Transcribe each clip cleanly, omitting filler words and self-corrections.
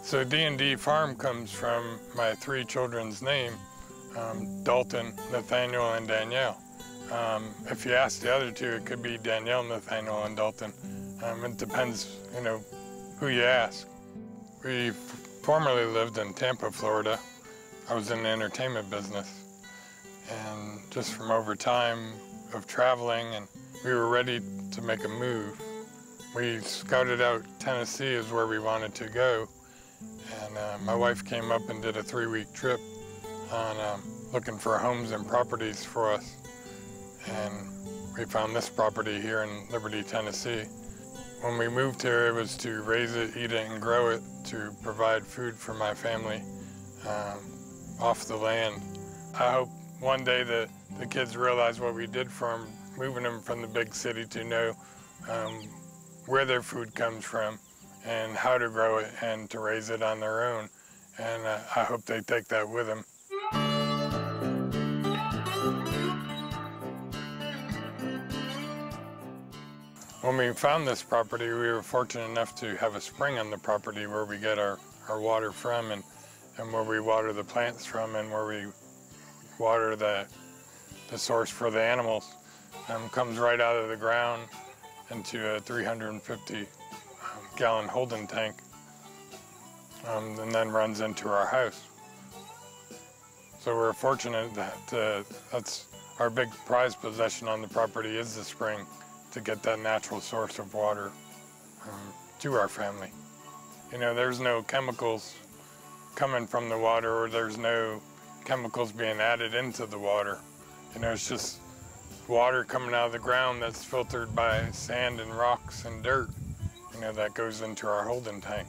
So DND Farm comes from my three children's name, Dalton, Nathaniel, and Danielle. If you ask the other two, it could be Danielle, Nathaniel, and Dalton. It depends, who you ask. We formerly lived in Tampa, Florida. I was in the entertainment business. And just from over time of traveling, and we were ready to make a move. We scouted out Tennessee as where we wanted to go. And my wife came up and did a 3-week trip on looking for homes and properties for us. And we found this property here in Liberty, Tennessee. When we moved here, it was to raise it, eat it, and grow it to provide food for my family off the land. I hope one day the kids realize what we did for them, moving them from the big city to know where their food comes from and how to grow it and to raise it on their own. And I hope they take that with them. When we found this property, we were fortunate enough to have a spring on the property where we get our water from and where we water the plants from and where we water the source for the animals. Comes right out of the ground into a 350-gallon holding tank and then runs into our house. So we're fortunate that that's our big prized possession on the property is the spring, to get that natural source of water to our family. There's no chemicals coming from the water, or there's no chemicals being added into the water. It's just water coming out of the ground that's filtered by sand and rocks and dirt, that goes into our holding tank.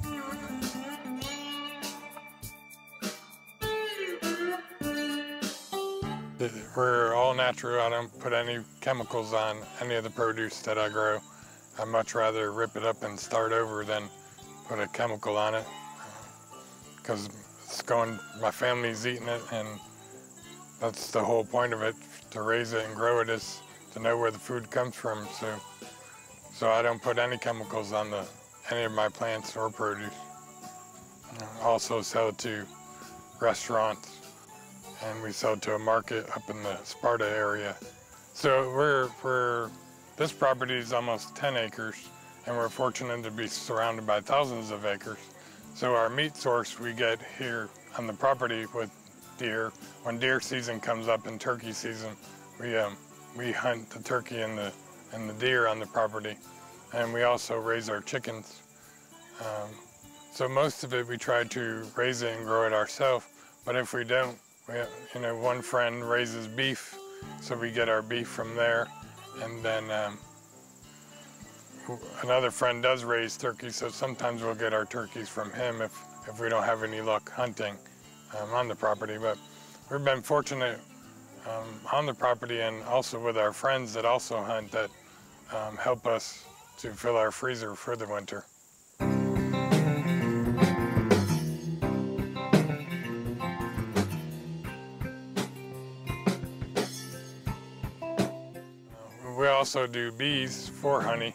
We're all natural. I don't put any chemicals on any of the produce that I grow. I'd much rather rip it up and start over than put a chemical on it, because my family's eating it, and that's the whole point of it, to raise it and grow it, is to know where the food comes from. So I don't put any chemicals on any of my plants or produce. I also sell to restaurants, and we sell to a market up in the Sparta area. So this property is almost 10 acres, and we're fortunate to be surrounded by thousands of acres. So our meat source we get here on the property with deer. When deer season comes up and turkey season, we hunt the turkey and the deer on the property, and we also raise our chickens. So most of it we try to raise it and grow it ourselves, but if we don't, one friend raises beef, so we get our beef from there, and then another friend does raise turkeys, so sometimes we'll get our turkeys from him if we don't have any luck hunting on the property. But we've been fortunate on the property and also with our friends that also hunt that help us to fill our freezer for the winter. We also do bees for honey.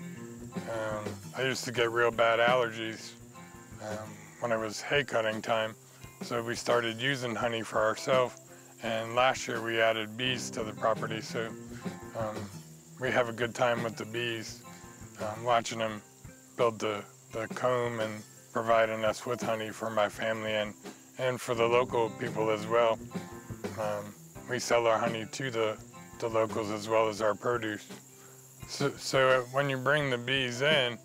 I used to get real bad allergies when it was hay cutting time, so we started using honey for ourselves, and last year we added bees to the property, so we have a good time with the bees, watching them build the comb and providing us with honey for my family and for the local people as well. We sell our honey to the locals as well as our produce. So when you bring the bees in,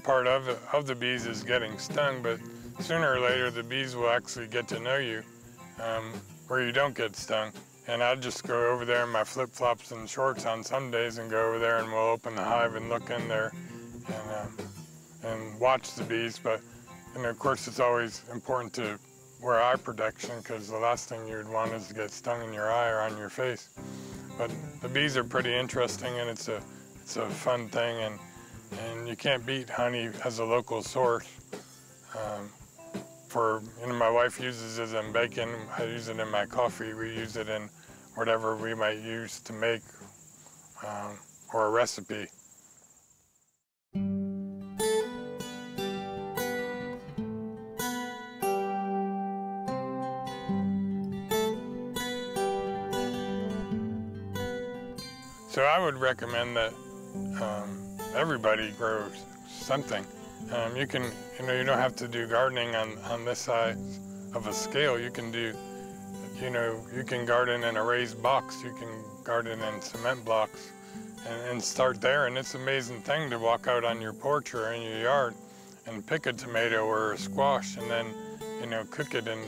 part of the bees is getting stung, but sooner or later the bees will actually get to know you where you don't get stung. And I'd just go over there in my flip-flops and shorts on some days and go over there and we'll open the hive and look in there and watch the bees. But of course it's always important to wear eye protection, because the last thing you'd want is to get stung in your eye or on your face. But the bees are pretty interesting, and it's a fun thing, and you can't beat honey as a local source. My wife uses it in bacon, I use it in my coffee, we use it in whatever we might use to make or a recipe. So I would recommend that everybody grows something. You can, you don't have to do gardening on this size of a scale. You can do, you can garden in a raised box. You can garden in cement blocks and start there. And it's an amazing thing to walk out on your porch or in your yard and pick a tomato or a squash and then, cook it and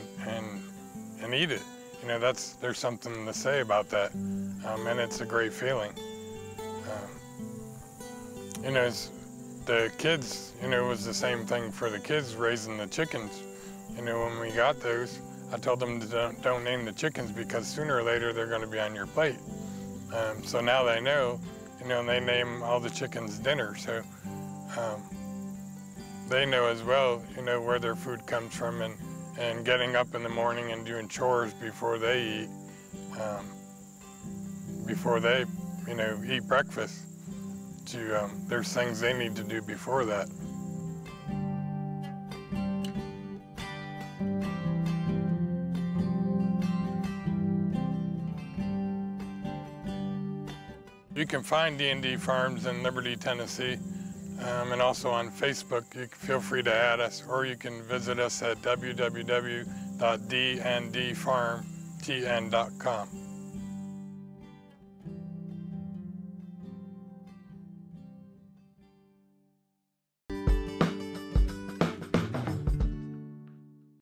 eat it. There's something to say about that. And it's a great feeling. The kids, it was the same thing for the kids raising the chickens. When we got those, I told them to don't name the chickens because sooner or later they're going to be on your plate. So now they know, and they name all the chickens dinner. So they know as well, where their food comes from and getting up in the morning and doing chores before they eat, eat breakfast. There's things they need to do before that. You can find DND Farms in Liberty, Tennessee, and also on Facebook. You can feel free to add us, or you can visit us at www.dndfarmtn.com.